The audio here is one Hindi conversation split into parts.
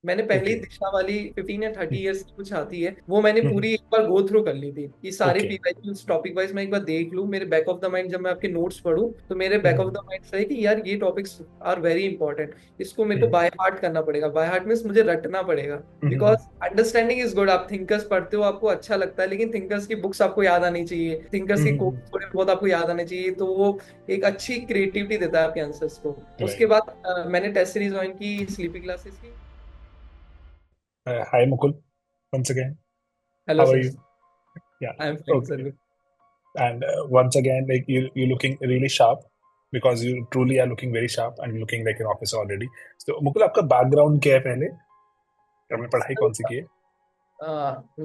मैंने पहले ही ओके। दिशा वाली 15 या 30 ईयर्स की कुछ आती है, वो मैंने पूरी एक बार गो थ्रू कर ली थी कि सारे ओके। पीवाईक्यूज टॉपिक वाइज मैं एक बार देख लूँ, मेरे बैक ऑफ द माइंड जब मैं आपके नोट्स पढूं तो मेरे बैक ऑफ द माइंड रहे कि यार ये टॉपिक्स आर वेरी इंपॉर्टेंट, इसको मेरे को बाय हार्ट करना पड़ेगा। बाय हार्ट मीन्स मुझे रटना पड़ेगा, बिकॉज अंडरस्टैंडिंग इज गुड। आप थिंकर्स पढ़ते हो, आपको अच्छा लगता है, लेकिन थिंकर्स की बुक्स आपको याद आनी चाहिए, थिंकर्स की कोट थोड़े बहुत आपको याद आने चाहिए, तो वो एक अच्छी क्रिएटिविटी देता है आपके आंसर्स को। उसके राइट। बाद मैंने टेस्ट सीरीज ज्वाइन की, स्लीपी क्लासेस की। Hi Mukul, once again. Hello How are sir. you? Yeah. I am fine Okay. Sir. And once again, like you looking really sharp because you truly are looking very sharp and looking like an officer already. So Mukul, आपका background क्या है पहले? आपने पढ़ाई कौन सी की है?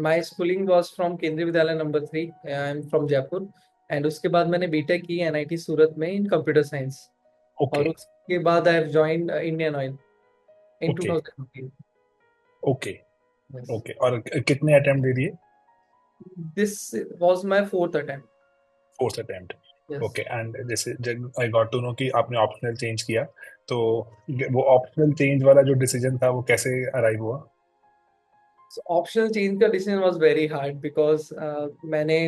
माय स्कूलिंग वाज फ्रॉम केंद्रीय विद्यालय number 3, I am from Jaipur. And उसके बाद मैंने बीटेक की एनआईटी सूरत में इन कंप्यूटर साइंस। ओके। और उसके बाद I have joined Indian oil in okay. 2015। Okay. Yes, okay. और कितने अटेम्प्ट दे दिए? This was my fourth attempt. Fourth attempt. Yes. Okay. And जैसे जब आई गॉट टू नो कि आपने ऑप्शनल चेंज किया, तो वो ऑप्शनल चेंज वाला जो डिसीजन था वो कैसे अराइव हुआ? ऑप्शनल चेंज का decision was very hard because मैंने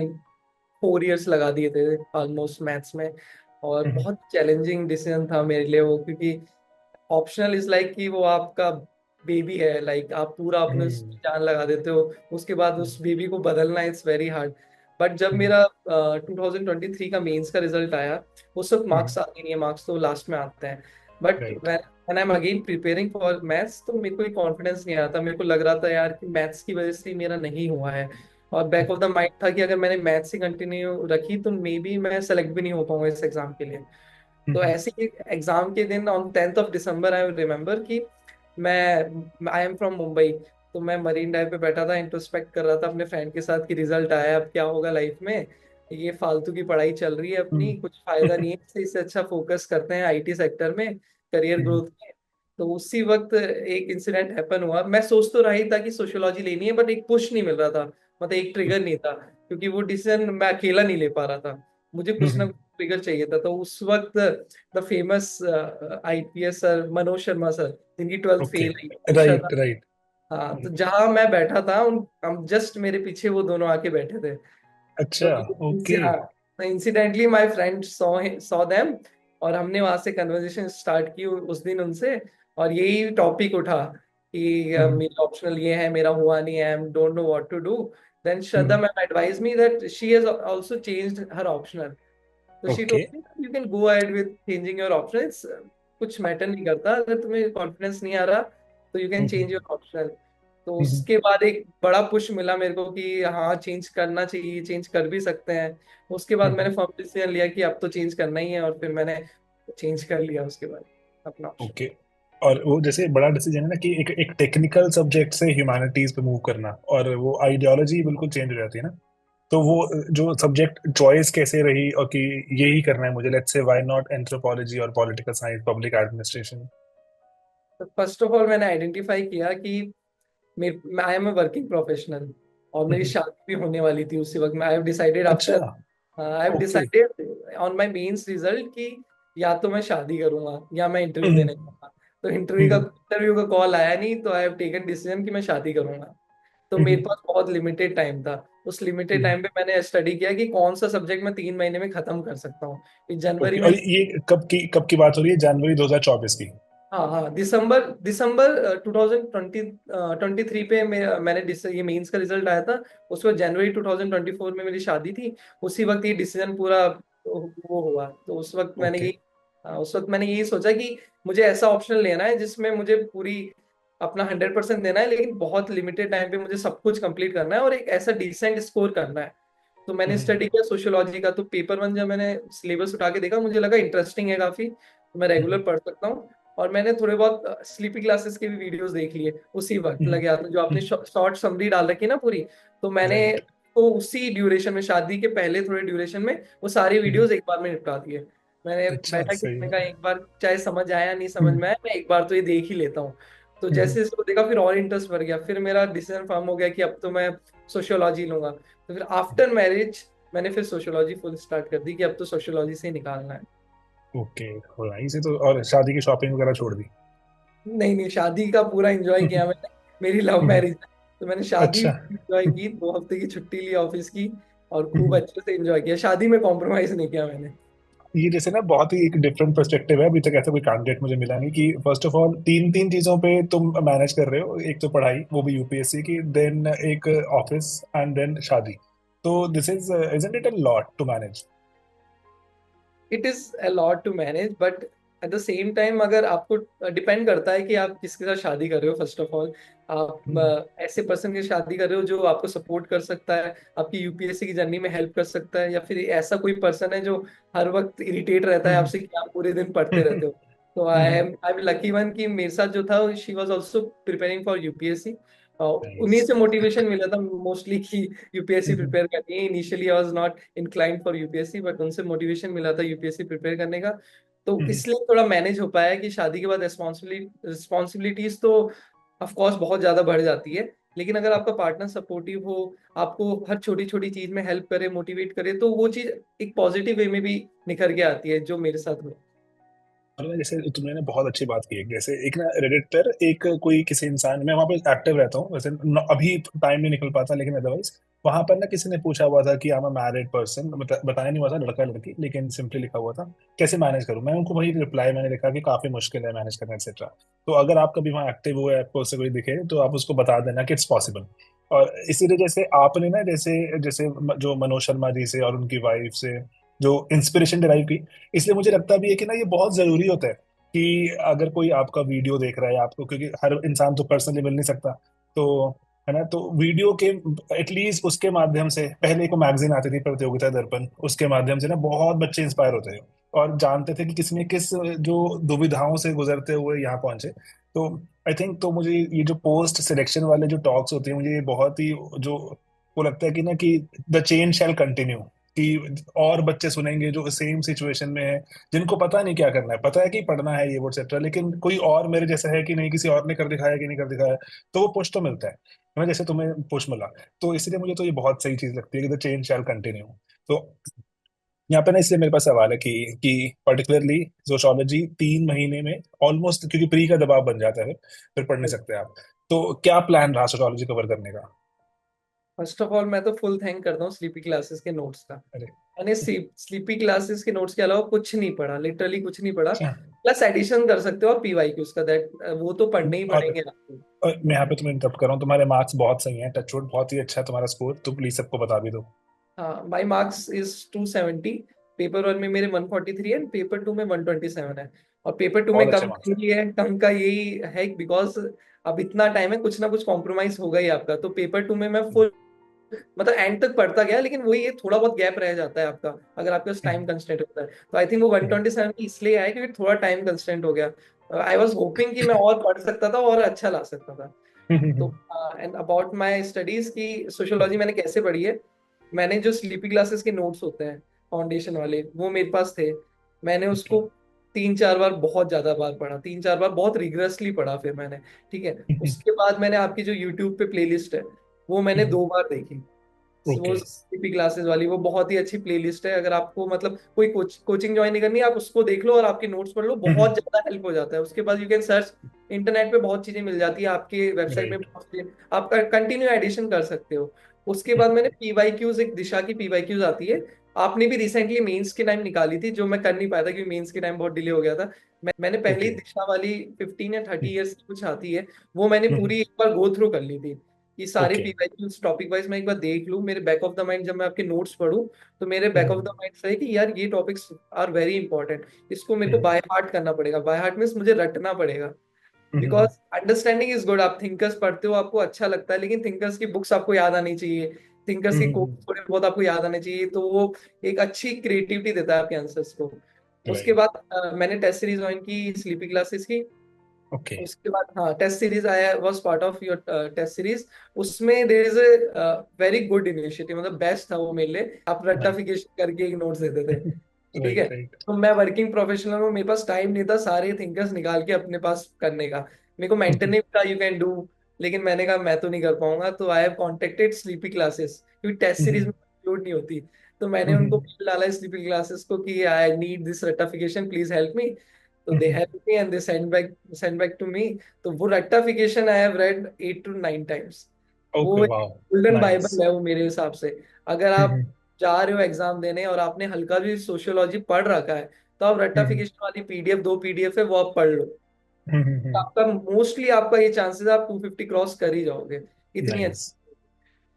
4 इयर्स लगा दिए थे ऑलमोस्ट मैथ्स में। और हम्म। बहुत चैलेंजिंग डिसीजन था मेरे लिए वो, क्योंकि ऑप्शनल इज लाइक कि वो आपका बेबी है, लाइक आप पूरा अपने उसमें हम्म। जान लगा देते हो, उसके बाद उस बेबी को बदलना इट्स वेरी हार्ड। बट जब हम्म। मेरा 2023 का मेंस का रिजल्ट आया, उस वक्त हम्म। मार्क्स आते नहीं है, मार्क्स तो लास्ट में आते हैं। But right. When I am again preparing for maths, तो मेरे को एक कॉन्फिडेंस नहीं आ रहा था, मेरे को लग रहा था यार कि मैथ्स की वजह से ही मेरा नहीं हुआ है। और बैक ऑफ द माइंड था कि अगर मैंने मैथ्स ही कंटिन्यू रखी तो मे बी मैं सेलेक्ट भी नहीं हो पाऊंगा इस एग्जाम के लिए। तो हम्म। ऐसे ही एग्जाम के दिन on 10th of December I remember कि मैं आई एम फ्रॉम मुंबई, तो मैं मरीन ड्राइव पे बैठा था, इंट्रोस्पेक्ट कर रहा था अपने फ्रेंड के साथ कि रिजल्ट आया, अब क्या होगा लाइफ में, ये फालतू की पढ़ाई चल रही है अपनी, हम्म। कुछ फायदा नहीं है इससे अच्छा फोकस करते हैं आईटी सेक्टर में, करियर हम्म। ग्रोथ में। तो उसी वक्त एक इंसिडेंट हैपन हुआ। मैं सोच तो रही था कि सोशियोलॉजी लेनी है, बट एक पुश नहीं मिल रहा था, मतलब एक ट्रिगर नहीं था, क्योंकि वो डिसीजन मैं अकेला नहीं ले पा रहा था, मुझे कुछ ना हम्म। कुछ ट्रिगर चाहिए था। तो उस वक्त the famous IPS sir Manoj Sharma sir, जिनकी 12th ओके। फेल हुई श्रद्धा। राइट। राइट। हाँ, तो जहां मैं बैठा था उन हम जस्ट मेरे पीछे वो दोनों आके बैठे थे। तो अच्छा। ओके। हाँ, तो incidentally my friend saw them, और हमने वहां से कन्वर्सेशन स्टार्ट की उस दिन उनसे। और यही टॉपिक उठा कि हम्म। मेरा ऑप्शनल ये है, मेरा हुआ नहीं है, I don't know what to do. Then Shraddha hmm. Ma'am advise me that she has also changed her optional. तो she okay. Told me you can go ahead with changing your options, कुछ मैटर नहीं करता, अगर तुम्हें कॉन्फिडेंस नहीं आ रहा तो you can change hmm. Your optional. तो हम्म। उसके बाद एक बड़ा पुश मिला मेरे को कि हाँ चेंज करना चाहिए, चेंज कर भी सकते हैं। उसके बाद मैंने फर्म डिसीजन लिया कि अब तो चेंज करना ही है, और फिर मैंने चेंज कर लिया उसके बाद अपना ऑप्शन। ओके। और वो जैसे बड़ा डिसीजन है ना कि एक एक टेक्निकल सब्जेक्ट से ह्यूमैनिटीज पे मूव करना, और वो आइडियोलॉजी बिल्कुल चेंज हो जाती है ना। तो वो जो सब्जेक्ट चॉइस कैसे रही, और कि यही करना है मुझे, let's say why not anthropology और पॉलिटिकल साइंस, पब्लिक एडमिनिस्ट्रेशन? तो फर्स्ट ऑफ ऑल मैंने आइडेंटिफाई किया कि मैं I am a working professional, और मेरी शादी भी होने वाली थी उसी वक्त। मैं आई हैव डिसाइडेड अच्छा। After, I have okay. Decided on my mains result कि या तो मैं शादी करूंगा या मैं इंटरव्यू देने हम्म। जाऊंगा। तो इंटरव्यू का कॉल आया नहीं, तो आई हैव टेकन डिसीजन कि मैं शादी करूंगा। तो मेरे हम्म। पास बहुत लिमिटेड टाइम था। उस लिमिटेड टाइम पे मैंने स्टडी किया कि कौन सा सब्जेक्ट मैं 3 महीने में खत्म कर सकता हूँ। कि जनवरी ओके। में, और ये कब की बात हो रही है? जनवरी 2024 की? हाँ हाँ, दिसंबर दिसंबर 2023 पे मैंने ये मेंस का रिजल्ट आया था। उस वक्त जनवरी 2024 में मेरी शादी थी। उसी वक्त ये डिसीजन पूरा वो हुआ। तो ओके। उस वक्त मैंने यही सोचा कि मुझे ऐसा ऑप्शन लेना है जिसमें मुझे पूरी अपना 100% देना है, लेकिन बहुत लिमिटेड टाइम पे मुझे सब कुछ कंप्लीट करना है और एक ऐसा डिसेंट स्कोर करना है। तो मैंने स्टडी किया सोशियोलॉजी का। तो पेपर वन जब मैंने सिलेबस उठा के देखा, मुझे लगा इंटरेस्टिंग है काफी, तो मैं रेगुलर पढ़ सकता हूँ। और मैंने थोड़े बहुत स्लीपी क्लासेस के भी वीडियोस देख लिए उसी वक्त, लगे हाथ में, जो आपने शॉर्ट समरी डाल रखी है ना पूरी। तो मैंने राइट। तो उसी ड्यूरेशन में, शादी के पहले थोड़े ड्यूरेशन में, वो सारे वीडियोस एक बार में निपटा दिए। मैंने अच्छा, बैठा कि सही मैंने है। कहा एक बार चाहे समझ आया नहीं समझ हम्म। में आया, मैं एक बार तो ये देख ही लेता हूँ। तो हम्म। जैसे इसको देखा फिर और इंटरेस्ट बढ़ गया, फिर मेरा डिसीजन फॉर्म हो गया कि अब तो मैं सोशियोलॉजी लूंगा। तो फिर आफ्टर मैरिज मैंने फिर सोशियोलॉजी फुल स्टार्ट कर दी कि अब तो सोशियोलॉजी से ही निकालना है। ओके। हो रहा है इसे तो, और शादी की शॉपिंग वगैरह छोड़ दी? नहीं नहीं, शादी का पूरा एंजॉय किया मैंने। मेरी लव मैरिज है, तो मैंने शादी अच्छा। एंजॉय की, 2 हफ्ते की छुट्टी ली ऑफिस की, और खूब अच्छे से एंजॉय किया। शादी में कॉम्प्रोमाइज नहीं किया मैंने। ये जैसे ना बहुत ही एक डिफरेंट पर्सपेक्टिव है, अभी तक ऐसा कोई कैंडिडेट मुझे मिला नहीं कि फर्स्ट ऑफ ऑल तीन तीन चीजों पे तुम मैनेज कर रहे हो, एक तो पढ़ाई वो भी यूपीएससी की, देन एक ऑफिस एंड देन शादी। तो this is isn't it a lot to manage? It is a lot to manage, but at the same time अगर आपको डिपेंड करता है कि आप किसके साथ शादी कर रहे हो। फर्स्ट ऑफ ऑल, आप ऐसे पर्सन की शादी कर रहे हो जो आपको सपोर्ट कर सकता है, आपकी यूपीएससी की जर्नी में हेल्प कर सकता है, या फिर ऐसा कोई पर्सन है जो हर वक्त इरिटेट रहता है आपसे कि आप पूरे दिन पढ़ते रहते हो। तो आई एम लकी वन कि मेरे साथ जो था, she was also preparing for UPSC. उन्हीं नाइस। से मोटिवेशन मिला था मोस्टली कि यूपीएससी प्रिपेयर करनी है। Initially I was not inclined for UPSC, but उनसे मोटिवेशन मिला था यूपीएससी प्रिपेयर करने का। तो इसलिए थोड़ा मैनेज हो पाया कि शादी के बाद रिस्पॉन्सिबिलिटीज तो ऑफ कोर्स बहुत ज्यादा बढ़ जाती है, लेकिन अगर आपका पार्टनर सपोर्टिव हो, आपको हर छोटी छोटी चीज में हेल्प करे, मोटिवेट करे, तो वो चीज एक पॉजिटिव वे में भी निखर के आती है, जो मेरे साथ हुआ। और ना जैसे तुमने ना बहुत अच्छी बात की है, जैसे एक ना रेडिट पर एक कोई किसी इंसान, मैं वहाँ पे एक्टिव रहता हूँ वैसे, अभी टाइम नहीं निकल पाता, लेकिन अदरवाइज वहां पर ना किसी ने पूछा हुआ था कि I am a married person, बताया नहीं हुआ था लड़का लड़की, लेकिन सिंपली लिखा हुआ था कैसे मैनेज करूँ। मैं उनको वही रिप्लाई मैंने लिखा कि काफी मुश्किल है मैनेज करना एक्सेट्रा। तो अगर आप कभी वहाँ एक्टिव हुए, आपको उससे कोई दिखे, तो आप उसको बता देना कि इट्स पॉसिबल। और इसीलिए जैसे आपने ना जैसे जैसे जो मनोज शर्मा जी से और उनकी वाइफ से जो इंस्पिरेशन डिराइव की, इसलिए मुझे लगता भी है कि ना ये बहुत जरूरी होता है कि अगर कोई आपका वीडियो देख रहा है आपको, क्योंकि हर इंसान तो पर्सनली मिल नहीं सकता, तो है ना, तो वीडियो के एटलीस्ट उसके माध्यम से, पहले को मैगजीन आती थी प्रतियोगिता दर्पण, उसके माध्यम से ना बहुत बच्चे इंस्पायर होते थे और जानते थे कि किसने किस जो दुविधाओं से गुजरते हुए यहाँ पहुंचे। तो आई थिंक, तो मुझे ये जो पोस्ट सिलेक्शन वाले जो टॉक्स होते हैं, मुझे ये बहुत ही जो वो लगता है कि ना कि द चेन शैल कंटिन्यू, कि और बच्चे सुनेंगे जो सेम सिचुएशन में है, जिनको पता नहीं क्या करना है, पता है कि पढ़ना है ये वो एक्सेट्रा, लेकिन कोई और मेरे जैसा है कि नहीं, किसी और ने कर दिखाया कि नहीं कर दिखाया, तो वो पुश तो मिलता है ना, जैसे तुम्हें पुश मिला। तो इसलिए मुझे तो ये बहुत सही चीज लगती है कि द चेंज शैल कंटिन्यू। तो यहाँ पे ना इसलिए मेरे पास सवाल है कि पर्टिकुलरली सोशोलॉजी 3 महीने में ऑलमोस्ट, क्योंकि प्री का दबाव बन जाता है, फिर पढ़ नहीं सकते आप, तो क्या प्लान रहा सोशोलॉजी कवर करने का? फर्स्ट ऑफ ऑल, मैं तो फुल थैंक करता हूँ स्लीपी क्लासेस के नोट्स का। अरे। मैंने स्लीपी क्लासेस के नोट्स के अलावा कुछ नहीं पढ़ा, लिटरली कुछ नहीं पढ़ा। अच्छा। प्लस एडिशन कर सकते हो आप पीवाईक्यूज का, दैट वो तो पढ़ने ही और पड़ेंगे आपको। मैं यहाँ पे तुम्हें इंटरप्ट कर रहा हूँ, तुम्हारे मार्क्स बहुत सही हैं, टचवुड, बहुत ही अच्छा है तुम्हारा स्कोर, तो प्लीज सबको बता भी दो। हाँ, माई मार्क्स इज 270। पेपर वन में मेरे 143 है, पेपर टू में 127 है। और पेपर टू में बहुत अच्छे कम मार्क्स है। ही है, कम का यही है बिकॉज अब इतना टाइम है, कुछ ना कुछ कॉम्प्रोमाइज होगा ही आपका। तो पेपर टू में मैं हम्म, फुल, मतलब एंड तक पढ़ता गया, लेकिन वही है, थोड़ा बहुत गैप रह जाता है आपका अगर आपके पास टाइम हम्म, कंस्टेंट होता है। तो आई थिंक वो हम्म, 127 इसलिए आया क्योंकि थोड़ा टाइम कंस्टेंट हो गया। आई वॉज होपिंग कि मैं और पढ़ सकता था और अच्छा ला सकता था। तो हम्म, एंड अबाउट माई स्टडीज की सोशियोलॉजी मैंने कैसे पढ़ी है, मैंने जो स्लीपी क्लासेस के नोट्स होते हैं फाउंडेशन वाले, वो मेरे पास थे। मैंने ओके। उसको 3-4 बार, बहुत ज्यादा बार पढ़ा, 3-4 बार बहुत रिग्रेसली पढ़ा फिर मैंने। ठीक है। उसके बाद मैंने आपकी जो यूट्यूब पे प्लेलिस्ट है, वो मैंने 2 बार देखी। वो ओके। सीपी क्लासेस वाली, वो बहुत ही अच्छी प्लेलिस्ट है। अगर आपको मतलब कोई कोचिंग ज्वाइन नहीं करनी, आप उसको देख लो और आपके नोट्स पढ़ लो, बहुत ज्यादा हेल्प हो जाता है। उसके बाद यू कैन सर्च, इंटरनेट पे बहुत चीजें मिल जाती है, आपके वेबसाइट में राइट। बहुत चीजें आप कंटिन्यू एडिशन कर सकते हो। उसके बाद मैंने पीवाईक्यूज, एक दिशा की पीवाईक्यूज आती है, आपने भी रिसेंटली मेंस के टाइम निकाली थी, जो मैं कर नहीं पाया था क्योंकि मेंस के टाइम बहुत डिले हो गया था। मैंने पहले ही ओके। दिशा वाली 15 या 30 ईयर्स की कुछ आती है, वो मैंने पूरी एक बार गो थ्रू कर ली थी। ये सारे ओके। पीवाईक्यूज टॉपिक वाइज मैं एक बार देख लूं, मेरे बैक ऑफ द माइंड जब मैं आपके नोट्स पढूं, तो मेरे बैक ऑफ द माइंड से है कि यार ये टॉपिक्स आर वेरी इंपॉर्टेंट, इसको मेरे को बाय हार्ट करना पड़ेगा। बाय हार्ट मीन्स मुझे रटना पड़ेगा, बिकॉज अंडरस्टैंडिंग इज गुड। आप थिंकर्स पढ़ते हो, आपको अच्छा लगता है, लेकिन थिंकर्स की बुक्स आपको याद आनी चाहिए, थिंकर्स के कोड थोड़े बहुत आपको याद आने चाहिए, तो वो एक अच्छी क्रिएटिविटी देता है आपके आंसर्स को। उसके राइट। बाद मैंने टेस्ट सीरीज ज्वाइन की स्लीपी क्लासेस की। ओके। उसके बाद हाँ, टेस्ट सीरीज आया, was part of your test series. उसमें there is a very good initiative, मतलब बेस्ट था वो मेरे लिए। आप नाइस। रट्टाफिकेशन करके एक नोट्स देते थे, ठीक है। Right, right. तो मैं वर्किंग प्रोफेशनल हूँ, मेरे पास टाइम नहीं था सारे थिंकर्स निकाल के अपने पास करने का। मेरे को मेंटर ने भी कहा यू कैन डू, लेकिन मैंने कहा मैं तो नहीं कर पाऊंगा। तो I have contacted sleepy classes, क्योंकि टेस्ट सीरीज में इंक्लूड नहीं होती। तो मैंने उनको मेल डाला स्लीपी क्लासेस को कि आई नीड दिस रट्टाफिकेशन, प्लीज हेल्प मी। तो they help me and they send back to me. तो वो रट्टाफिकेशन I have read 8 to 9 times. Okay, वो वाह, गोल्डन नाइस। बाइबल है वो मेरे हिसाब से। अगर आप जा रहे हो एग्जाम देने और आपने हल्का भी सोशियोलॉजी पढ़ रखा है, तो आप रट्टाफिकेशन वाली पीडीएफ, 2 पीडीएफ है वो आप पढ़ लो। आपका मोस्टली आपका ये चांसेस आप 250 क्रॉस कर ही जाओगे, इतनी नाइस। अच्छी।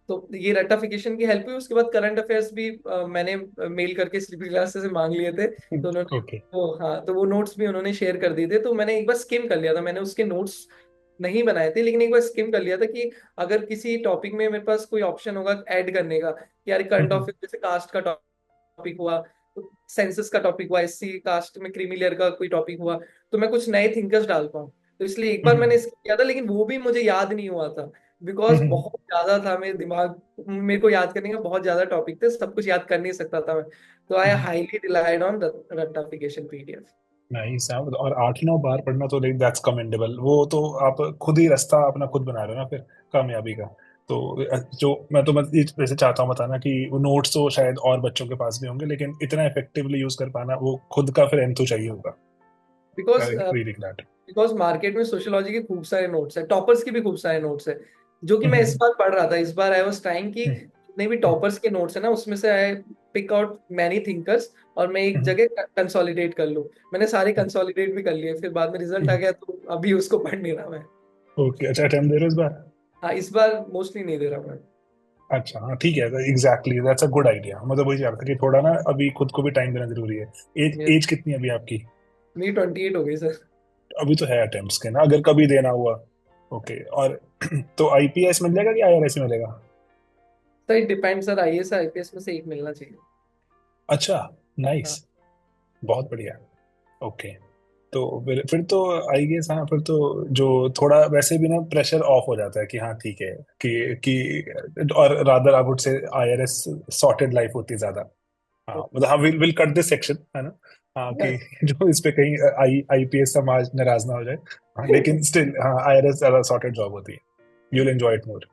तो ये रट्टाफिकेशन की हेल्प हुई। उसके बाद करंट अफेयर्स भी मैंने मेल करके स्लीपी क्लासेस से मांग लिए थे, तो उन्होंने ओके। वो, हाँ, तो वो नोट्स भी उन्होंने शेयर कर दिए थे। तो मैंने एक बार स्किम कर लिया था, मैंने उसके नोट्स नहीं बनाए थे, लेकिन एक बार स्किम कर लिया था कि अगर किसी टॉपिक में मेरे पास कोई ऑप्शन होगा ऐड करने का, कि यार करंट अफेयर जैसे कास्ट का टॉपिक हुआ, सेंसस का टॉपिक हुआ, एससी कास्ट में क्रीमी लेयर का कोई टॉपिक हुआ, तो मैं कुछ नए थिंकर्स डाल पाऊँ। तो इसलिए एक बार मैंने इसको किया था, लेकिन वो भी मुझे याद नहीं हुआ था, बिकॉज बहुत ज्यादा था मेरे दिमाग, मेरे को याद करने का बहुत ज्यादा टॉपिक थे, सब कुछ याद कर नहीं सकता था मैं। तो आई हाईली रिलाइड ऑन रट्टाफिकेशन पीडीएफ। नाइस। और 8-9 बार पढ़ना तो लाइक दैट्स कमेंडेबल। वो तो आप खुद ही रास्ता अपना खुद बना रहे हो ना फिर, कामयाबी का। तो जो मैं वैसे चाहता हूँ बताना कि वो नोट्स तो शायद और बच्चों के पास भी होंगे, लेकिन इतना इफेक्टिवली यूज कर पाना वो खुद का फिर एंथो चाहिए होगा। Because I really that. Because market में सोशियोलॉजी के खूब सारे नोट्स है, टॉपर्स के भी खूब सारे नोट्स है, जो कि मैं इस बार पढ़ रहा था। इस बार आई वाज ट्राइंग कि जितने भी टॉपर्स के नोट्स है ना, उसमें से I pick out many thinkers, और मैं एक जगह कंसोलिडेट कर लूँ। मैंने सारे कंसोलिडेट भी कर लिए, फिर बाद में रिजल्ट आ गया तो अभी उसको पढ़ नहीं रहा मैं। ओके, अच्छा, अटेम्प्ट दे रहे हो इस बार? हाँ, इस बार मोस्टली नहीं दे रहा मैं। अच्छा, हाँ, ठीक है, exactly that's a good idea. मतलब वही चाह रहा था कि थोड़ा ना अभी खुद को भी टाइम देना जरूरी है। एज Yes, एज कितनी है अभी आपकी? मेरी 28 हो गई सर। अभी तो है अटेम्प्ट्स के ना, अगर कभी देना हुआ। ओके। और तो आईपीएस मिल जाएगा कि आईआरएस मिलेगा? Sir it depend sir, IAS IPS में से एक मिलना चाहिए। अच्छा, नाइस, हाँ। बहुत बढ़िया। ओके। तो फिर तो आई गेस, हाँ, फिर तो जो थोड़ा वैसे भी ना प्रेशर ऑफ हो जाता है कि हाँ ठीक है, कि और rather I would say IRS sorted life होती है ज्यादा। हाँ, मतलब हाँ, will will cut this section, है ना। हाँ, कि जो इस पे कहीं आईपीएस समाज नाराज ना हो जाए। हाँ, लेकिन स्टिल हाँ, आईआरएस ज्यादा सॉर्टेड जॉब होती है। You will enjoy it more.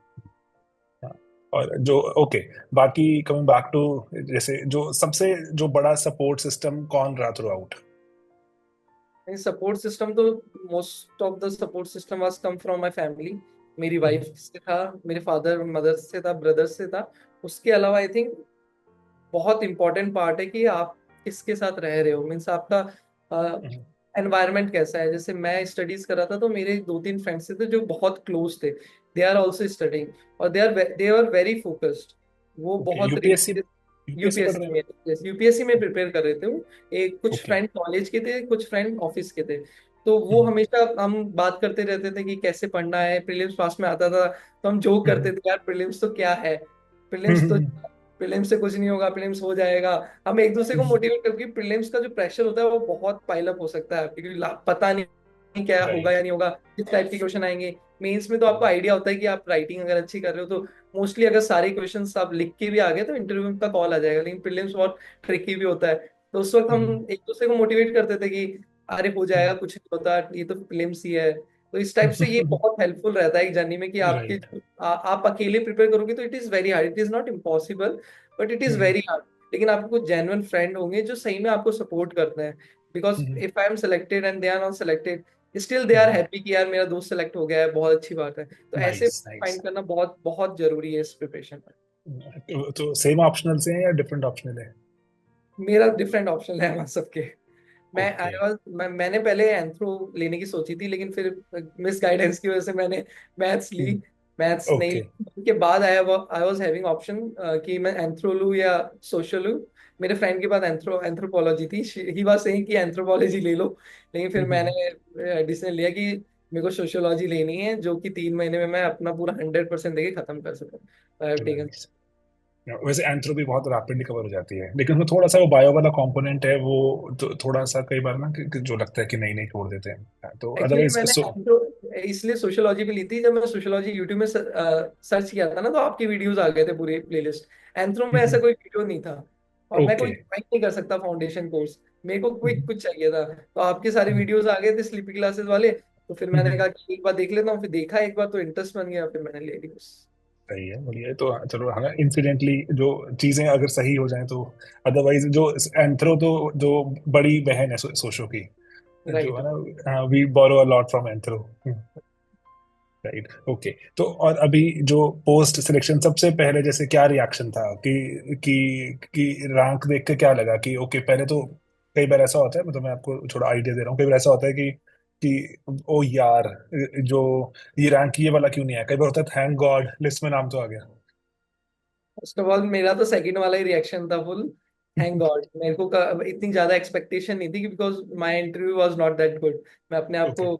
हाँ। और जो ओके, बाकी कमिंग बैक टू, जैसे जो सबसे जो बड़ा सपोर्ट सिस्टम कौन रहा थ्रू आउट? सपोर्ट सिस्टम तो most of the support system was come from my family. मेरी वाइफ से था, मेरे फादर मदर से था, ब्रदर से था। उसके अलावा आई थिंक बहुत इंपॉर्टेंट पार्ट है कि आप किसके साथ रह रहे हो, मीन्स आपका एनवायरनमेंट कैसा है। जैसे मैं स्टडीज कर रहा था, तो मेरे 2-3 फ्रेंड्स थे जो बहुत क्लोज थे, दे आर ऑल्सो स्टडिंग, और दे आर वेरी फोकस्ड। वो ओके, बहुत यूपीएससी, यूपीएससी पढ़ रहे यूपीएससी हैं? में, यूपीएससी में प्रिपेयर कर रहे थे वो। एक कुछ ओके। फ्रेंड कॉलेज के थे, कुछ फ्रेंड ऑफिस के थे। तो वो हमेशा हम बात करते रहते थे कि कैसे पढ़ना है। प्रीलिम्स पास में आता था तो हम जोक करते थे, यार प्रीलिम्स तो क्या है, प्रीलिम्स तो, प्रीलिम्स से कुछ नहीं होगा, प्रीलिम्स हो जाएगा। हम एक दूसरे को मोटिवेट करके, प्रीलिम्स का जो प्रेशर होता है वो बहुत पाइल अप हो सकता है आपके, क्योंकि पता नहीं क्या होगा राइट। या नहीं होगा, किस टाइप के क्वेश्चन आएंगे। मेंस में तो आपको आइडिया होता है कि आप राइटिंग अगर अच्छी कर रहे हो तो मोस्टली अगर सारे क्वेश्चंस आप लिख के भी आ गए तो इंटरव्यू का कॉल आ जाएगा। लेकिन प्रीलिम्स बहुत ट्रिकी भी होता है। तो उस वक्त हम एक दूसरे को मोटिवेट करते थे कि अरे हो जाएगा, कुछ नहीं होता, ये तो प्रीलिम्स ही है। तो इस टाइप से ये बहुत हेल्पफुल रहता है एक जर्नी में कि आपके राइट। आप अकेले प्रिपेयर करोगे तो it is very hard, it is not impossible, but it is very hard. लेकिन आपको कुछ जेन्युइन फ्रेंड होंगे जो सही में आपको सपोर्ट करते हैं। Because if I am selected and they are not selected, still they are happy कि यार मेरा दोस्त सेलेक्ट हो गया है, बहुत अच्छी बात है। तो ऐसे नाइस, नाइस। फाइंड करना बहुत बहुत जरूरी है इस प्रिपरेशन में। तो सेम ऑप्शनल से है या डिफरेंट ऑप्शनल है? मेरा डिफरेंट ऑप्शन है हमारे सबके। ओके। मैंने पहले एंथ्रो लेने की सोची थी, लेकिन फिर मिस गाइडेंस की वजह से मैंने मैथ्स ली। मैथ्स नहीं ली। ओके। उसके बाद आई वाज हैविंग ऑप्शन कि मैं एंथ्रो लूँ या सोशल लूँ। मेरे फ्रेंड के पास एंथ्रोपोलॉजी थी, ही वाज सेइंग कि एंथ्रोपोलॉजी ले लो। लेकिन फिर मैंने डिसीजन लिया कि मेरे को सोशियोलॉजी लेनी है, जो कि 3 महीने में मैं अपना पूरा 100% देके खत्म कर सकूँ। I have taken. नाइस। वैसे एंथ्रो भी बहुत रैपिडली कवर हो जाती है, लेकिन उसमें थोड़ा सा वो बायो वाला कंपोनेंट है, वो तो थोड़ा सा कई बार ना कि जो लगता है कि नहीं नहीं छोड़ देते हैं, तो एक्चुअली अदरवाइज मैंने सो। इसलिए सोशियोलॉजी भी ली थी। जब मैं सोशियोलॉजी यूट्यूब में सर्च किया था ना, तो आपकी वीडियोस आ गए थे पूरे प्लेलिस्ट। एंथ्रो में ऐसा कोई वीडियो नहीं था, और मैं ओके। कोई ज्वाइन नहीं कर सकता फाउंडेशन कोर्स, मेरे को क्विक कुछ चाहिए था। तो आपके सारे वीडियोस आ गए थे स्लीपी क्लासेस वाले, तो फिर मैंने कहा कि एक बार देख लेता हूँ। फिर देखा एक बार तो इंटरेस्ट बन गया, फिर मैंने ले ली बस। सही है, बढ़िया है। तो चलो, हाँ, इंसिडेंटली जो चीजें अगर सही हो जाएं तो, अदरवाइज जो एंथ्रो तो जो बड़ी बहन है सोशो की, जो राइट। है ना, we borrow a lot from anthro. Right, okay. तो और अभी जो पोस्ट सिलेक्शन सबसे पहले जैसे क्या रिएक्शन था कि रैंक देख के क्या लगा कि ओके, पहले तो कई बार ऐसा होता है, मतलब मैं आपको थोड़ा आइडिया दे रहा हूँ, कई बार ऐसा होता है कि ओ यार, जो ये रैंक ये वाला क्यों नहीं है, कई बार होता है थैंक गॉड लिस्ट में नाम तो आ गया। फर्स्ट ऑफ ऑल मेरा तो सेकंड वाला ही रिएक्शन था, फुल थैंक गॉड। मेरे को इतनी ज्यादा एक्सपेक्टेशन नहीं थी, because my interview was not that good. मैं अपने आप ओके। को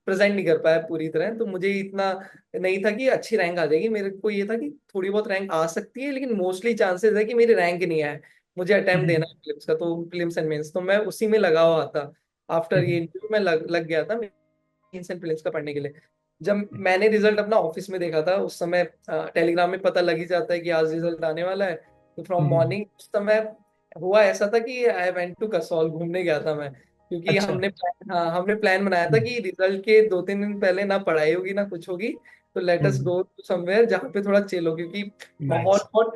प्रेजेंट नहीं कर पाया पूरी तरह, तो मुझे इतना नहीं था कि अच्छी रैंक आ जाएगी। मेरे को ये था कि थोड़ी बहुत रैंक आ सकती है, लेकिन मोस्टली चांसेस है कि मेरी रैंक नहीं आए। मुझे अटेम्प्ट देना है फिल्म्स का, तो फिल्म्स एंड मेंस तो मैं उसी में लगा हुआ था। आफ्टर ये इंटरव्यू मैं लग गया था मेंस एंड प्रीलिम्स का पढ़ने के लिए। जब मैंने रिजल्ट अपना ऑफिस में देखा था, उस समय टेलीग्राम में पता लग ही जाता है कि आज रिजल्ट आने वाला है। तो फ्रॉम मॉर्निंग उस समय हुआ ऐसा था कि आई वेंट टू कसौल घूमने गया था मैं, क्योंकि अच्छा। हाँ हमने प्लान बनाया था कि रिजल्ट के 2-3 दिन पहले ना पढ़ाई होगी ना कुछ होगी। तो let us go to somewhere जहाँ पे थोड़ा चिल हो, क्योंकि माहौल नाइस। बहुत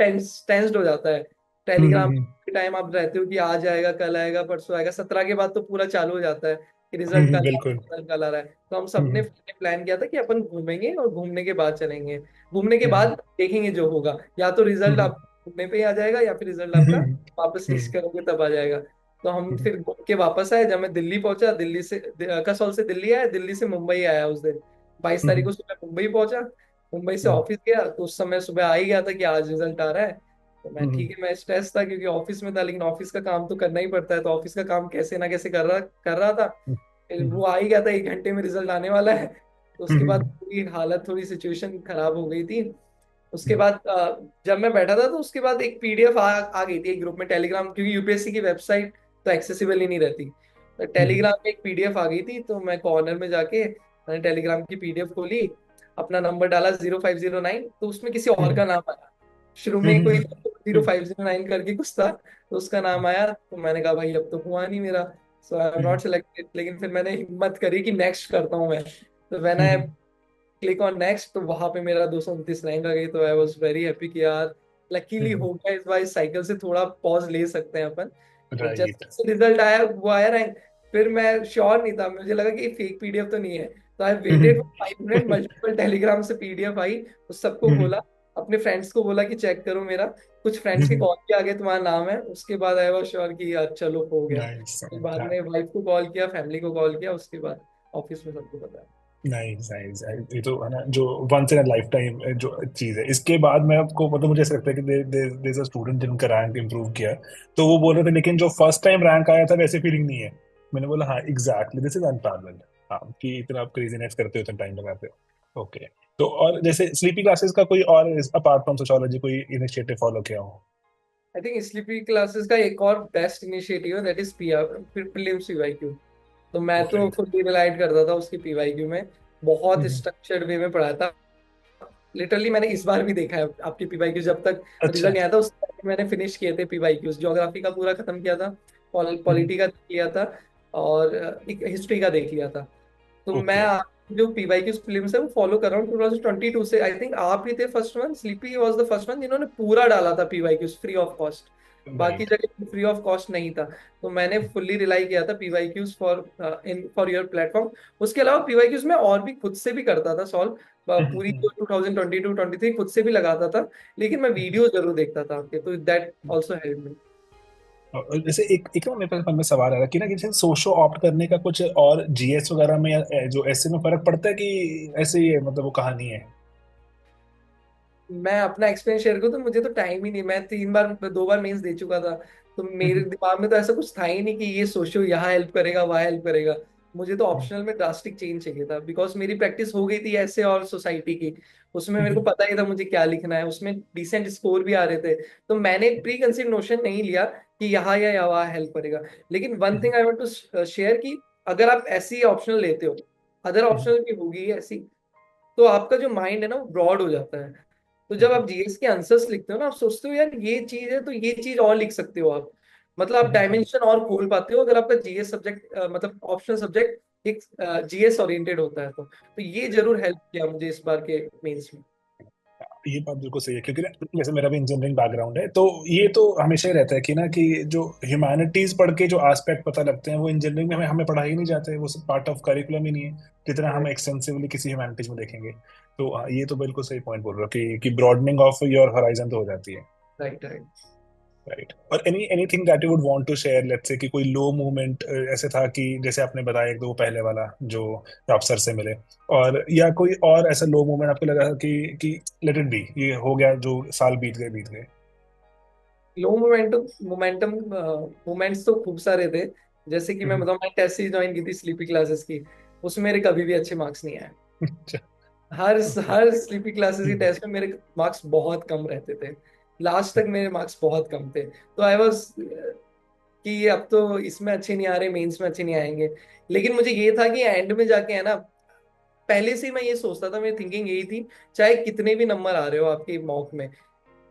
टेंस्ड हो जाता है। टेलीग्राम के टाइम आप रहते हो कि आज आएगा, कल आएगा, परसों आएगा, 17 के बाद तो पूरा चालू हो जाता है कि रिजल्ट कल आ रहा है, बिल्कुल। रिजल्ट कल आ रहा है। तो हम सबने प्लान किया था कि अपन घूमेंगे और घूमने के बाद चलेंगे। घूमने के बाद देखेंगे जो होगा, या तो रिजल्ट आप घूमने पे ही आ जाएगा या फिर रिजल्ट आपका वापस लिस्ट करोगे तब आ जाएगा। तो हम फिर घूम के वापस आए। जब मैं दिल्ली पहुंचा, दिल्ली से कसौल से दिल्ली आया, दिल्ली से मुंबई आया उस दिन। 22 तारीख को सुबह मुंबई पहुंचा। मुंबई से ऑफिस गया तो उस समय सुबह आ ही गया था कि आज रिजल्ट आ रहा है। तो मैं ठीक है, मैं स्ट्रेस था क्योंकि ऑफिस में था, लेकिन ऑफिस का काम तो करना ही पड़ता है, तो ऑफिस का काम कैसे ना कैसे कर रहा था। फिर वो आ ही गया था, 1 घंटे में रिजल्ट आने वाला है। तो उसके बाद पूरी हालत, थोड़ी सिचुएशन खराब हो गई थी। उसके बाद जब मैं बैठा था तो उसके बाद एक पीडीएफ आ गई थी एक ग्रुप में टेलीग्राम, क्योंकि यूपीएससी की वेबसाइट तो एक्सेसिबल ही नहीं रहती। तो टेलीग्राम में एक पीडीएफ आ गई थी, तो मैं कॉर्नर में जाके मैंने टेलीग्राम की पीडीएफ खोली, अपना नंबर डाला 0509, तो उसमें किसी और का नाम आया। शुरू में कोई 0509 करके कुछ था, तो उसका नाम आया। तो मैंने कहा भाई अब तो हुआ नहीं मेरा, सो आई एम नॉट सिलेक्टेड। लेकिन फिर मैंने हिम्मत करी कि नेक्स्ट करता हूँ मैं। तो मैंने क्लिक ऑन नेक्स्ट, तो वहां पे मेरा 229 रैंक आ गई। तो आई वाज वेरी हैप्पी कि यार लकीली हो गया इस बार। इस साइकिल से थोड़ा पॉज ले सकते हैं अपन। तो राइट। जैसे रिजल्ट आया, वो आया रैंक, फिर मैं श्योर नहीं था, मुझे लगा कि फेक पीडीएफ तो नहीं है। तो I waited for 5 minute, multiple Telegram से पीडीएफ आई, उस सबको खोला, अपने फ्रेंड्स को बोला कि चेक करो मेरा। कुछ फ्रेंड्स के कॉल के आगे तुम्हारा नाम है, उसके बाद आई वाज श्योर कि यार चलो हो गया। नाइस। फिर बाद में वाइफ को कॉल किया, फैमिली को कॉल किया, उसके बाद ऑफिस में सबको बताया। Nice nice. ये तो है ना, जो once in a lifetime जो चीज है। इसके बाद मैं आपको मतलब मुझे ऐसा लगता है कि देयर इज अ स्टूडेंट जिनका रैंक इंप्रूव किया, तो वो बोल रहे थे लेकिन जो फर्स्ट टाइम रैंक आया था वैसे फीलिंग नहीं है। मैंने बोला हाँ एग्जैक्टली, दिस इज अनपैरेलल्ड। हाँ, कि इतना आप क्रेजीनेस करते हो, इतना टाइम लगाते हो। ओके। तो और जैसे स्लीपी क्लासेस का कोई और अपार्ट फ्रॉम सोशियोलॉजी कोई इनिशिएटिव फॉलो किया हो? आई थिंक स्लीपी क्लासेस का एक और बेस्ट इनिशिएटिव है, that is PR, prelims PYQ. तो मैं तो राइट। खुद रिलाइट करता था उसकी पीवाईक्यू में, बहुत स्ट्रक्चर्ड वे में पढ़ाया था। लिटरली मैंने इस बार भी देखा है आपकी पीवाईक्यू, जब तक अच्छा। रिजल्ट नहीं आया था उस time मैंने फिनिश किए थे पीवाईक्यूज। ज्योग्राफी का पूरा खत्म किया था, पॉलिटी का देख लिया था, और एक हिस्ट्री का देख लिया था। तो मैं ओके। जो पीवाईक्यू फिल्म्स है वो फॉलो कर रहा हूँ 2022 से। आई थिंक आप ही थे first one, sleepy was the first one जिन्होंने पूरा डाला था पीवाईक्यू फ्री ऑफ कॉस्ट। बाकी राइट। जगह फ्री ऑफ कॉस्ट नहीं था। तो मैंने फुल्ली रिलाई किया था PYQs for in for your platform. उसके अलावा पीवाईक्यूज में और भी खुद से भी करता था सॉल्व, पूरी जो 2022-23 खुद से भी लगाता था। लेकिन मैं वीडियो जरूर देखता था आपके, तो दैट आल्सो हेल्प मी। और जैसे एक एक ना मेरे पास मन में सवाल आ रहा है कि ना कि जैसे सोशो ऑप्ट करने का कुछ और जीएस वगैरह में या जो ऐसे में फर्क पड़ता है कि ऐसे ही है, मतलब वो कहानी है? मैं अपना एक्सपीरियंस शेयर करूँ तो मुझे तो टाइम ही नहीं, मैं 3 बार 2 बार मेंस दे चुका था। तो मेरे दिमाग में तो ऐसा कुछ था ही नहीं कि ये सोचो यहाँ हेल्प करेगा वहाँ हेल्प करेगा। मुझे तो ऑप्शनल में ड्रास्टिक चेंज चाहिए था, बिकॉज मेरी प्रैक्टिस हो गई थी ऐसे और सोसाइटी की। उसमें मेरे को पता ही था मुझे क्या लिखना है, उसमें डिसेंट स्कोर भी आ रहे थे। तो मैंने प्री कंसीव नोशन नहीं लिया कि यहाँ या वहाँ हेल्प करेगा। लेकिन one thing I want to share कि अगर आप ऐसी ऑप्शनल लेते हो, अदर ऑप्शनल भी होगी ऐसी, तो आपका जो माइंड है ना वो ब्रॉड हो जाता है। तो जब आप जीएस के आंसर्स लिखते हो ना, आप सोचते हो यार ये चीज है तो ये चीज और लिख सकते हो आप। मतलब आप डायमेंशन और खोल पाते हो अगर आपका जीएस सब्जेक्ट मतलब ऑप्शनल सब्जेक्ट एक जीएस ओरिएंटेड होता है। तो ये जरूर हेल्प किया मुझे इस बार के मेंस में। ये बात बिल्कुल सही है, क्योंकि ना जैसे मेरा भी इंजीनियरिंग बैकग्राउंड है, तो ये तो हमेशा ही रहता है कि ना कि जो ह्यूमैनिटीज पढ़ के जो एस्पेक्ट पता लगते हैं वो इंजीनियरिंग में हमें हमें पढ़ाई ही नहीं जाते, वो सब पार्ट ऑफ करिकुलम ही नहीं है जितना हम एक्सटेंसिवली किसी ह्यूमैनिटीज में देखेंगे। तो ये तो बिल्कुल सही पॉइंट बोल रहे हो कि ब्रॉडनिंग ऑफ योर हराइजन तो हो जाती है। Right right. राइट। और anything that you would want to share, let's say कि कोई लो मोमेंट ऐसे था कि जैसे आपने बताया एक दो पहले वाला जो आप सर से मिले, और या कोई और ऐसा लो मोमेंट आपको लगा कि लेट इट बी, ये हो गया, जो साल बीत गए। लो मोमेंटम मोमेंटम मोमेंट्स तो खूब सारे थे। जैसे कि मैं हम्म। बताऊं, मैं टेस्ट सीरीज ज्वाइन की थी स्लीपी क्लासेस की। उसमें मेरे कभी भी अच्छे मार्क्स नहीं आए। अच्छा। हर ओके। हर स्लीपी क्लासेस की हम्म। टेस्ट में मेरे मार्क्स बहुत कम रहते थे। लास्ट तक मेरे मार्क्स बहुत कम थे। तो आई वाज कि अब तो इसमें अच्छे नहीं आ रहे, मेंस में अच्छे नहीं आएंगे। लेकिन मुझे ये था कि एंड में जाके है ना, पहले से ही मैं ये सोचता था, मेरी थिंकिंग यही थी, चाहे कितने भी नंबर आ रहे हो आपके मॉक में,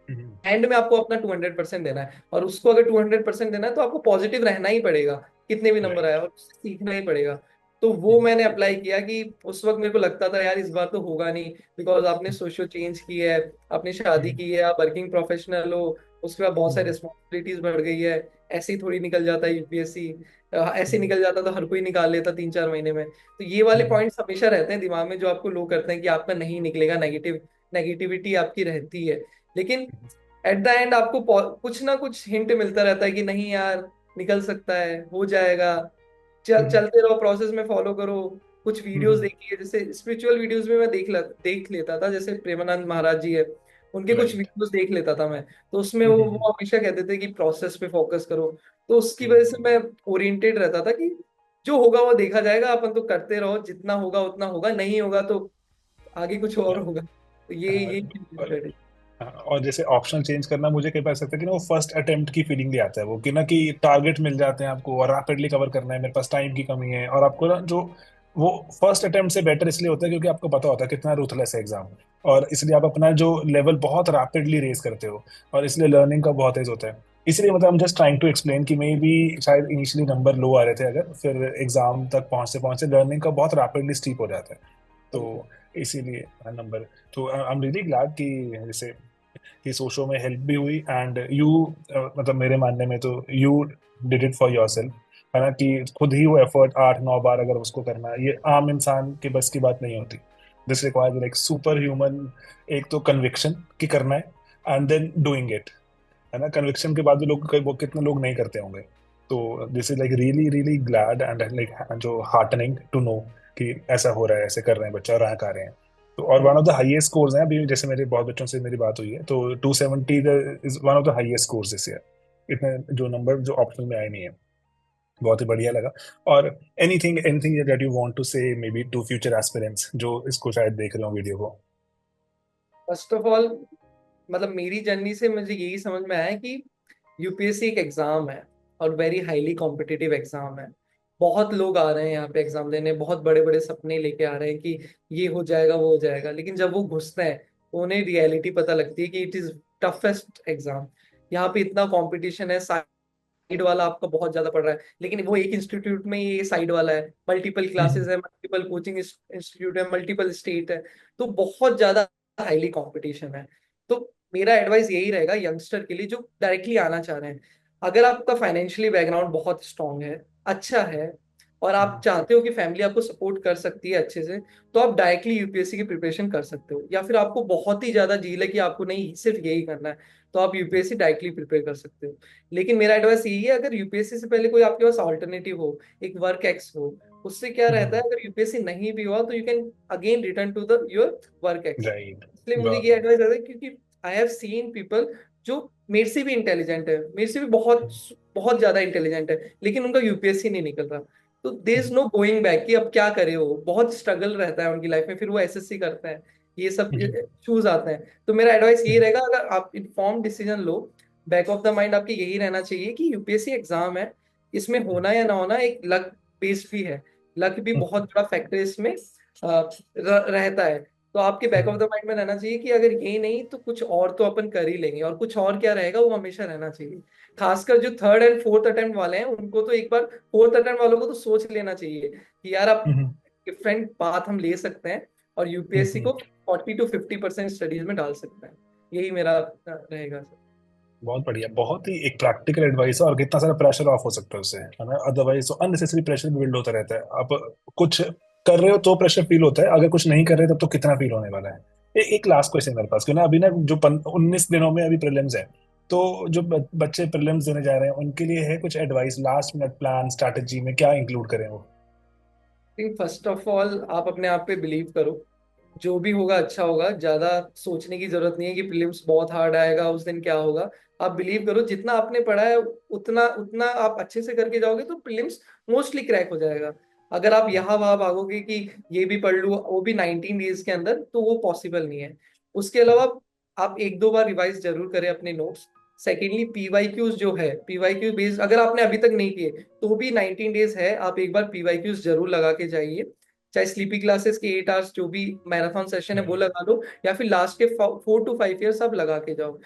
हम्म। एंड में आपको अपना 200% देना है। और उसको अगर 200% देना है तो आपको पॉजिटिव रहना ही पड़ेगा, कितने भी नंबर आए, राइट। और उससे सीखना ही पड़ेगा। तो वो मैंने अप्लाई किया कि उस वक्त मेरे को लगता था यार इस बार तो होगा नहीं, बिकॉज आपने सोशल चेंज की है, आपने शादी की है, आप वर्किंग प्रोफेशनल हो, उसके बाद बहुत सारी रिस्पॉन्सिबिलिटीज बढ़ गई है। ऐसे ही थोड़ी निकल जाता है यूपीएससी। ऐसे निकल जाता तो हर कोई निकाल लेता 3-4 महीने में। तो ये वाले पॉइंट्स हमेशा रहते हैं दिमाग में जो आपको लो करते हैं कि आपका नहीं निकलेगा, नेगेटिविटी आपकी रहती है। लेकिन एट द एंड आपको कुछ ना कुछ हिंट मिलता रहता है कि नहीं यार, निकल सकता है, हो जाएगा। चलते रहो, प्रोसेस में फॉलो करो। कुछ वीडियोस देखिए, जैसे स्पिरिचुअल वीडियोस में मैं देख लेता था, जैसे प्रेमानंद महाराज जी है, उनके कुछ राइट। वीडियोस देख लेता था मैं। तो उसमें वो हमेशा कहते थे कि प्रोसेस पे फोकस करो। तो उसकी वजह से मैं ओरिएंटेड रहता था कि जो होगा वो देखा जाएगा, अपन तो करते रहो, जितना होगा उतना होगा, नहीं होगा तो आगे कुछ और होगा। तो ये strategy। और जैसे ऑप्शनल चेंज करना, मुझे कई बार ऐसा लगता है कि ना वो फर्स्ट अटेम्प्ट की फीलिंग भी आता है, वो कि ना कि टारगेट मिल जाते हैं आपको और रैपिडली कवर करना है, मेरे पास टाइम की कमी है, और आपको ना जो वो फर्स्ट अटेम्प्ट से बेटर इसलिए होता है क्योंकि आपको पता होता है कितना रूथलेस है एग्जाम, और इसलिए आप अपना जो लेवल बहुत रैपिडली रेज करते हो, और इसलिए लर्निंग का बहुत तेज होता है। इसलिए मतलब हम जस्ट ट्राइंग टू एक्सप्लेन कि मे भी शायद इनिशियली नंबर लो आ रहे थे, अगर फिर एग्जाम तक पहुंचते पहुंचते लर्निंग का बहुत रैपिडली स्टीप हो जाता है। तो इसीलिए नंबर, तो आई एम रियली ग्लैड कि जैसे कि सोशो में हेल्प भी हुई, एंड यू मतलब मेरे मानने में तो you did it for your self, है ना, कि खुद ही वो एफर्ट 8-9 बार अगर उसको करना है, ये आम इंसान के बस की बात नहीं होती। This requires like super human, एक तो कन्विक्शन कि करना है, एंड देन डूइंग इट, है ना, कन्विक्शन के बाद भी लोग कितने लोग नहीं करते होंगे। तो this is like really really glad and like जो हार्टनिंग टू नो कि ऐसा हो रहा है, ऐसे कर रहे हैं बच्चा, रैंक आ रहे हैं। तो और one of the highest scores हैं अभी, जैसे मेरे बहुत बच्चों से मेरी बात हुई है, तो 270 is one of the highest scores this year. इतने जो नंबर जो ऑप्शनल में आए नहीं है, बहुत ही बढ़िया लगा। और anything anything that you want to say maybe to future aspirants जो इसको शायद देख रहे हो वीडियो को। फर्स्ट ऑफ ऑल, मतलब मेरी जर्नी से मुझे यही समझ में आया है कि यूपीएससी एक एग्जाम है, और वेरी हाईली कॉम्पिटिटिव एग्जाम है। बहुत लोग आ रहे हैं यहाँ पे एग्जाम देने, बहुत बड़े बड़े सपने लेके आ रहे हैं कि ये हो जाएगा वो हो जाएगा, लेकिन जब वो घुसते हैं तो उन्हें रियलिटी पता लगती है कि इट इज टफेस्ट एग्जाम। यहाँ पे इतना कंपटीशन है, साइड वाला आपका बहुत ज्यादा पड़ रहा है, लेकिन वो एक इंस्टीट्यूट में ये साइड वाला है, मल्टीपल क्लासेस है, मल्टीपल कोचिंग इंस्टीट्यूट है, मल्टीपल स्टेट है। तो बहुत ज्यादा हाईली कंपटीशन है। तो मेरा एडवाइस यही रहेगा यंगस्टर के लिए जो डायरेक्टली आना चाह रहे हैं, अगर आपका फाइनेंशियली बैकग्राउंड बहुत स्ट्रांग है, अच्छा है, और आप चाहते हो कि फैमिली आपको सपोर्ट कर सकती है अच्छे से, तो आप डायरेक्टली यूपीएससी की प्रिपरेशन कर सकते हो। या फिर आपको बहुत ही ज्यादा झील है कि आपको नहीं सिर्फ यही करना है, तो आप यूपीएससी डायरेक्टली प्रिपेयर कर सकते हो। लेकिन मेरा एडवाइस यही है, अगर यूपीएससी से पहले कोई आपके पास ऑल्टरनेटिव हो, एक वर्क एक्स हो, उससे क्या रहता है, अगर यूपीएससी नहीं भी हुआ तो you can again return to the your work ex. Right. इसलिए मुझे ये एडवाइस रहता है, क्योंकि आई हैव सीन पीपल जो मेरे से भी इंटेलिजेंट है, मेरे से भी बहुत बहुत ज्यादा इंटेलिजेंट है, लेकिन उनका यूपीएससी नहीं निकल रहा। तो there is no going back कि अब क्या करे, वो बहुत स्ट्रगल रहता है उनकी लाइफ में, फिर वो एसएससी करते हैं, ये सब इश्यूज आते हैं। तो मेरा एडवाइस ये रहेगा, अगर आप inform decision low, back of the mind आपके यही रहना चाहिए कि यूपीएससी एग्जाम है, इसमें होना या ना होना एक लक बेस्ड भी है। लक भी बहुत बड़ा फैक्टर इसमें रहता है। तो आपके बैक ऑफ द माइंड में रहना चाहिए कि अगर ये नहीं तो कुछ और तो अपन कर ही लेंगे, और कुछ और क्या रहेगा वो हमेशा रहना चाहिए। खासकर जो थर्ड एंड फोर्थ अटेम्प्ट वाले हैं उनको तो एक बार, फोर्थ अटेम्प्ट वालों को तो सोच लेना चाहिए कि यार अब डिफरेंट पाथ हम ले सकते हैं, और यूपीएससी को 40 to 50% स्टडीज में डाल सकता है। यही मेरा रहेगा सर। बहुत बढ़िया, बहुत ही एक प्रैक्टिकल एडवाइस है, और कितना सारा प्रेशर ऑफ हो सकता है उससे, है ना। अदरवाइज तो अननेसेसरी प्रेशर बिल्ड होता रहता है। आप कुछ कर रहे हो तो प्रेशर फील होता है, अगर कुछ नहीं कर रहे तब तो कितना फील होने वाला है। एक लास्ट क्वेश्चन मेरे पास, क्यों ना अभी ना जो 19 दिनों में अभी प्रीलिम्स है, तो जो बच्चे प्रीलिम्स देने जा रहे हैं उनके लिए है कुछ advice, last minute plan strategy में क्या इंक्लूड करें वो? फर्स्ट ऑफ ऑल आप अपने आप पे बिलीव करो, जो भी होगा अच्छा होगा। ज्यादा सोचने की जरूरत नहीं है कि प्रीलिम्स बहुत हार्ड आएगा उस दिन क्या होगा। आप बिलीव करो, जितना आपने पढ़ा है उतना उतना आप अच्छे से करके जाओगे तो प्रीलिम्स मोस्टली क्रैक हो जाएगा। अगर आप यहाँ वहां भागोगे कि ये भी पढ़ लूँ वो भी 19 डेज के अंदर, तो वो पॉसिबल नहीं है। उसके अलावा आप एक दो बार रिवाइज जरूर करें अपने नोट्स। सेकेंडली पीवाईक्यूज जो है, पीवाईक्यू बेस्ड अगर आपने अभी तक नहीं किए तो भी 19 डेज है, आप एक बार पीवाईक्यूज जरूर लगा के जाइए। चाहे स्लीपी क्लासेस के 8 आवर्स जो भी मैराथन सेशन है वो हम्म, लगा लो, या फिर लास्ट के 4 to 5 ईयर्स आप लगा के जाओ।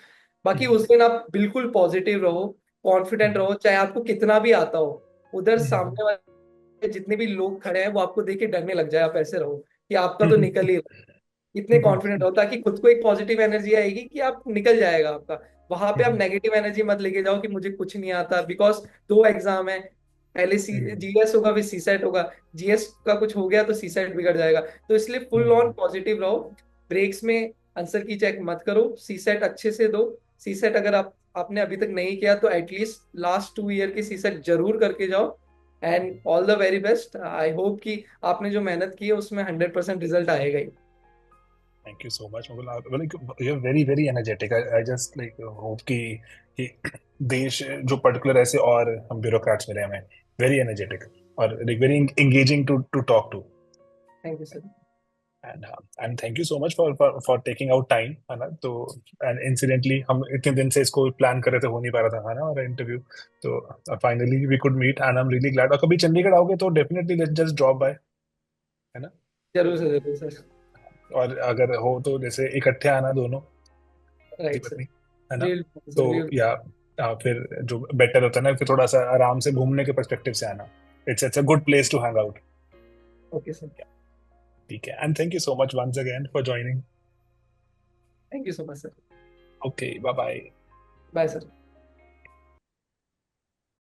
बाकी हम्म, उस दिन आप बिल्कुल पॉजिटिव रहो, कॉन्फिडेंट हम्म, रहो, चाहे आपको कितना भी आता हो। उधर हम्म, सामने वाले जितने भी लोग खड़े हैं वो आपको देख के डरने लग जाए, आप ऐसे रहो कि आपका तो हम्म, निकल ही रहा है। इतने कॉन्फिडेंट रहो ताकि खुद को एक पॉजिटिव एनर्जी आएगी कि आप निकल जाएगा आपका। वहां पे आप हम्म, नेगेटिव एनर्जी मत लेके जाओ कि मुझे कुछ नहीं आता, बिकॉज दो एग्जाम है। पहले हम्म, जीएस होगा फिर सीसेट होगा। जीएस का कुछ हो गया तो सीसेट बिगड़ जाएगा। तो इसलिए फुल ऑन हम्म, पॉजिटिव रहो। ब्रेक्स में आंसर की चेक मत करो, सीसेट अच्छे से दो। सीसेट अगर आप आपने अभी तक नहीं किया तो एटलीस्ट लास्ट 2 ईयर की सीसेट जरूर करके जाओ। And all the very best. I hope कि आपने जो मेहनत की है उसमें 100% रिजल्ट आएगा ही। Thank you so much Mukul, like you are very very energetic. I just like hope कि देश जो पर्टिकुलर ऐसे और हम ब्यूरोक्रेट्स मिले हमें वेरी एनर्जेटिक और like very engaging to to talk to. Thank you sir. And thank you so much for taking out time, है ना। तो एंड इंसिडेंटली हम इतने दिन से इसको प्लान कर रहे थे, हो नहीं पा रहा था, है ना, हमारा इंटरव्यू। तो finally we could meet and I am really glad. और कभी चंडीगढ़ आओगे तो definitely let's just drop by, है ना। जरूर सर, जरूर सर। और अगर हो तो जैसे इकट्ठे आना दोनों, पति राइट सर। पत्नी, है ना। बिल्कुल तो सर, बिल्कुल। या फिर जो बेटर होता है ना, फिर थोड़ा सा आराम से घूमने के पर्सपेक्टिव से आना। It's a good place to hang out. Okay sir. ठीक है, and thank you so much once again for joining. Thank you so much sir. Okay, bye bye. Bye sir.